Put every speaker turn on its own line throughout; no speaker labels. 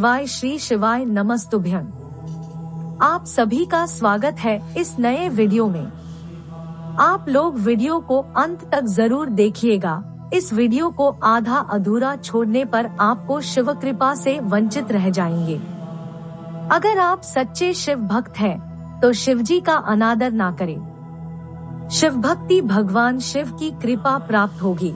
शिवाय श्री शिवाय नमस्तुभ्यं। आप सभी का स्वागत है इस नए वीडियो में। आप लोग वीडियो को अंत तक जरूर देखिएगा। इस वीडियो को आधा अधूरा छोड़ने पर आपको शिव कृपा से वंचित रह जाएंगे। अगर आप सच्चे शिव भक्त हैं, तो शिव जी का अनादर ना करें। शिव भक्ति भगवान शिव की कृपा प्राप्त होगी।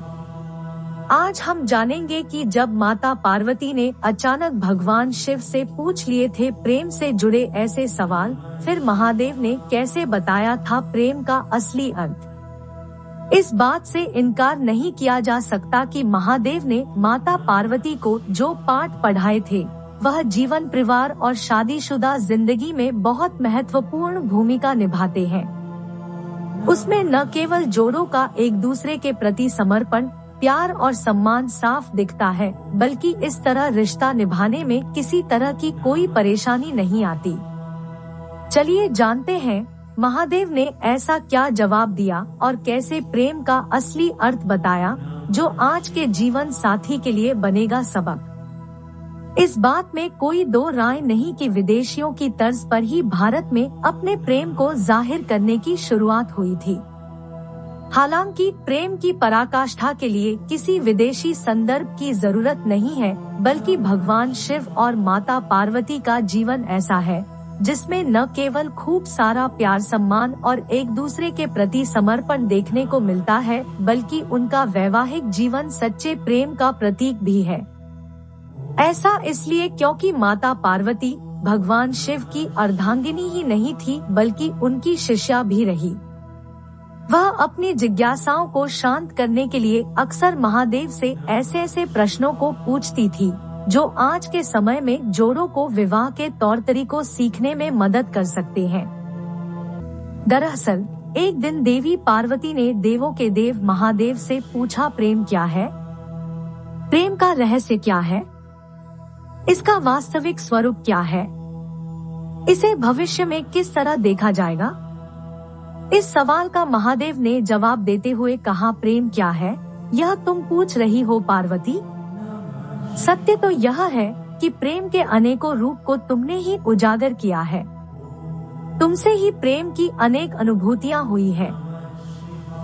आज हम जानेंगे कि जब माता पार्वती ने अचानक भगवान शिव से पूछ लिए थे प्रेम से जुड़े ऐसे सवाल, फिर महादेव ने कैसे बताया था प्रेम का असली अर्थ। इस बात से इनकार नहीं किया जा सकता कि महादेव ने माता पार्वती को जो पाठ पढ़ाए थे, वह जीवन, परिवार और शादीशुदा जिंदगी में बहुत महत्वपूर्ण भूमिका निभाते हैं। उसमें न केवल जोड़ों का एक दूसरे के प्रति समर्पण, प्यार और सम्मान साफ दिखता है, बल्कि इस तरह रिश्ता निभाने में किसी तरह की कोई परेशानी नहीं आती। चलिए जानते हैं महादेव ने ऐसा क्या जवाब दिया और कैसे प्रेम का असली अर्थ बताया, जो आज के जीवन साथी के लिए बनेगा सबक। इस बात में कोई दो राय नहीं कि विदेशियों की तर्ज पर ही भारत में अपने प्रेम को जाहिर करने की शुरुआत हुई थी। हालांकि प्रेम की पराकाष्ठा के लिए किसी विदेशी संदर्भ की जरूरत नहीं है, बल्कि भगवान शिव और माता पार्वती का जीवन ऐसा है जिसमें न केवल खूब सारा प्यार, सम्मान और एक दूसरे के प्रति समर्पण देखने को मिलता है, बल्कि उनका वैवाहिक जीवन सच्चे प्रेम का प्रतीक भी है। ऐसा इसलिए क्योंकि माता पार्वती भगवान शिव की अर्धांगिनी ही नहीं थी, बल्कि उनकी शिष्या भी रही। वह अपनी जिज्ञासाओं को शांत करने के लिए अक्सर महादेव से ऐसे ऐसे प्रश्नों को पूछती थी, जो आज के समय में जोड़ों को विवाह के तौर तरीकों सीखने में मदद कर सकते हैं। दरअसल एक दिन देवी पार्वती ने देवों के देव महादेव से पूछा, प्रेम क्या है? प्रेम का रहस्य क्या है? इसका वास्तविक स्वरूप क्या है? इसे भविष्य में किस तरह देखा जाएगा? इस सवाल का महादेव ने जवाब देते हुए कहा, प्रेम क्या है यह तुम पूछ रही हो पार्वती? सत्य तो यह है कि प्रेम के अनेकों रूप को तुमने ही उजागर किया है। तुमसे ही प्रेम की अनेक अनुभूतियां हुई है।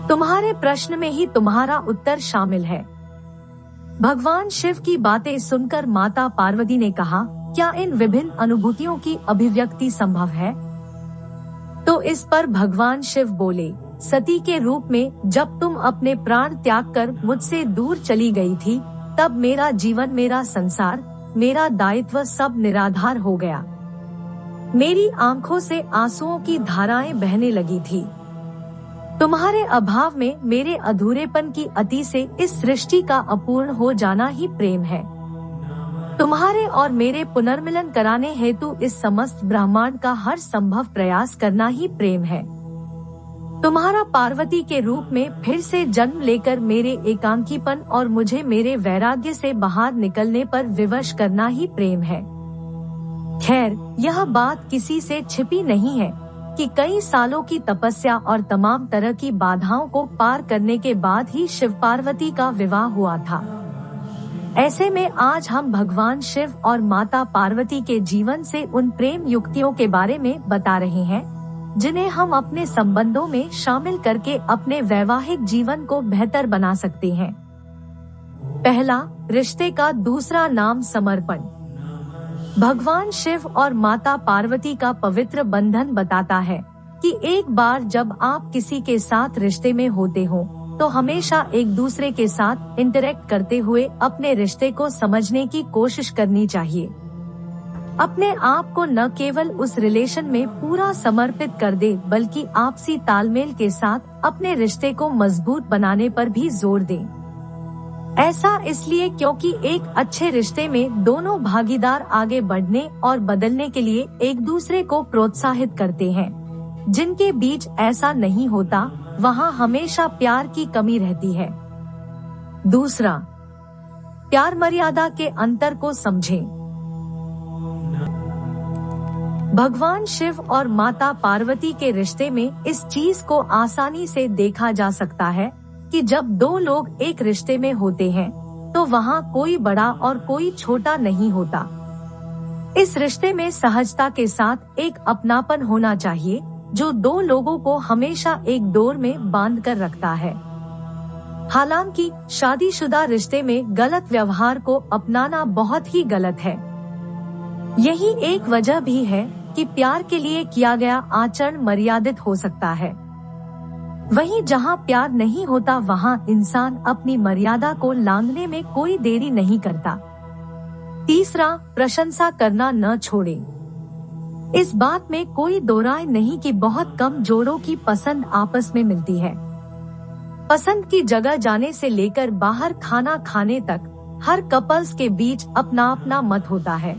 तुम्हारे प्रश्न में ही तुम्हारा उत्तर शामिल है। भगवान शिव की बातें सुनकर माता पार्वती ने कहा, क्या इन विभिन्न अनुभूतियों की अभिव्यक्ति संभव है? तो इस पर भगवान शिव बोले, सती के रूप में जब तुम अपने प्राण त्याग कर मुझसे दूर चली गई थी, तब मेरा जीवन, मेरा संसार, मेरा दायित्व सब निराधार हो गया। मेरी आंखों से आंसुओं की धाराएं बहने लगी थी। तुम्हारे अभाव में मेरे अधूरेपन की अति से इस सृष्टि का अपूर्ण हो जाना ही प्रेम है। तुम्हारे और मेरे पुनर्मिलन कराने हेतु इस समस्त ब्रह्मांड का हर संभव प्रयास करना ही प्रेम है। तुम्हारा पार्वती के रूप में फिर से जन्म लेकर मेरे एकांकीपन और मुझे मेरे वैराग्य से बाहर निकलने पर विवश करना ही प्रेम है। खैर, यह बात किसी से छिपी नहीं है कि कई सालों की तपस्या और तमाम तरह की बाधाओं को पार करने के बाद ही शिव पार्वती का विवाह हुआ था। ऐसे में आज हम भगवान शिव और माता पार्वती के जीवन से उन प्रेम युक्तियों के बारे में बता रहे हैं, जिन्हें हम अपने संबंधों में शामिल करके अपने वैवाहिक जीवन को बेहतर बना सकते हैं। पहला, रिश्ते का दूसरा नाम समर्पण। भगवान शिव और माता पार्वती का पवित्र बंधन बताता है कि एक बार जब आप किसी के साथ रिश्ते में होते हो, तो हमेशा एक दूसरे के साथ इंटरेक्ट करते हुए अपने रिश्ते को समझने की कोशिश करनी चाहिए। अपने आप को न केवल उस रिलेशन में पूरा समर्पित कर दे, बल्कि आपसी तालमेल के साथ अपने रिश्ते को मजबूत बनाने पर भी जोर दें। ऐसा इसलिए क्योंकि एक अच्छे रिश्ते में दोनों भागीदार आगे बढ़ने और बदलने के लिए एक दूसरे को प्रोत्साहित करते हैं। जिनके बीच ऐसा नहीं होता, वहाँ हमेशा प्यार की कमी रहती है। दूसरा, प्यार मर्यादा के अंतर को समझें। भगवान शिव और माता पार्वती के रिश्ते में इस चीज को आसानी से देखा जा सकता है कि जब दो लोग एक रिश्ते में होते हैं, तो वहाँ कोई बड़ा और कोई छोटा नहीं होता। इस रिश्ते में सहजता के साथ एक अपनापन होना चाहिए जो दो लोगों को हमेशा एक डोर में बांध कर रखता है। हालांकि शादीशुदा रिश्ते में गलत व्यवहार को अपनाना बहुत ही गलत है। यही एक वजह भी है कि प्यार के लिए किया गया आचरण मर्यादित हो सकता है। वहीं जहां प्यार नहीं होता वहां इंसान अपनी मर्यादा को लांघने में कोई देरी नहीं करता। तीसरा, प्रशंसा करना न छोड़ें। इस बात में कोई दो राय नहीं कि बहुत कम जोड़ों की पसंद आपस में मिलती है। पसंद की जगह जाने से लेकर बाहर खाना खाने तक हर कपल्स के बीच अपना अपना मत होता है।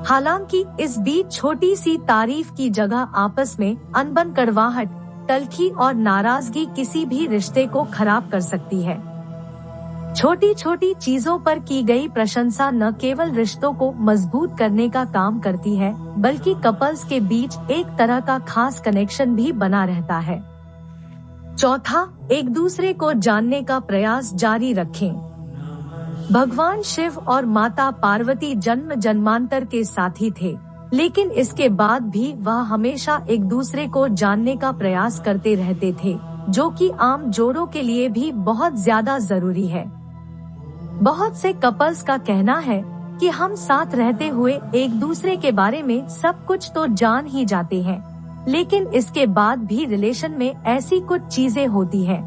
हालांकि इस बीच छोटी सी तारीफ की जगह आपस में अनबन, कड़वाहट, तलखी और नाराजगी किसी भी रिश्ते को खराब कर सकती है। छोटी छोटी चीजों पर की गई प्रशंसा न केवल रिश्तों को मजबूत करने का काम करती है बल्कि कपल्स के बीच एक तरह का खास कनेक्शन भी बना रहता है। चौथा, एक दूसरे को जानने का प्रयास जारी रखें। भगवान शिव और माता पार्वती जन्म जन्मांतर के साथी थे, लेकिन इसके बाद भी वह हमेशा एक दूसरे को जानने का प्रयास करते रहते थे, जो कि आम जोड़ों के लिए भी बहुत ज्यादा जरूरी है। बहुत से कपल्स का कहना है कि हम साथ रहते हुए एक दूसरे के बारे में सब कुछ तो जान ही जाते हैं, लेकिन इसके बाद भी रिलेशन में ऐसी कुछ चीजें होती हैं,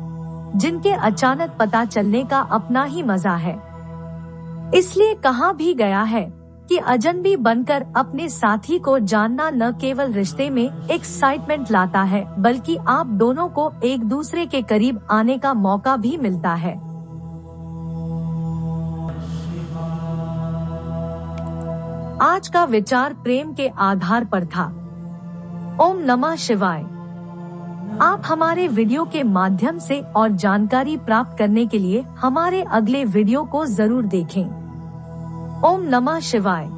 जिनके अचानक पता चलने का अपना ही मजा है। इसलिए कहा भी गया है कि अजनबी बनकर अपने साथी को जानना न केवल रिश्ते में एक्साइटमेंट लाता है बल्कि आप दोनों को एक दूसरे के करीब आने का मौका भी मिलता है। आज का विचार प्रेम के आधार पर था। ओम नमः शिवाय। आप हमारे वीडियो के माध्यम से और जानकारी प्राप्त करने के लिए हमारे अगले वीडियो को जरूर देखें। ओम नमः शिवाय।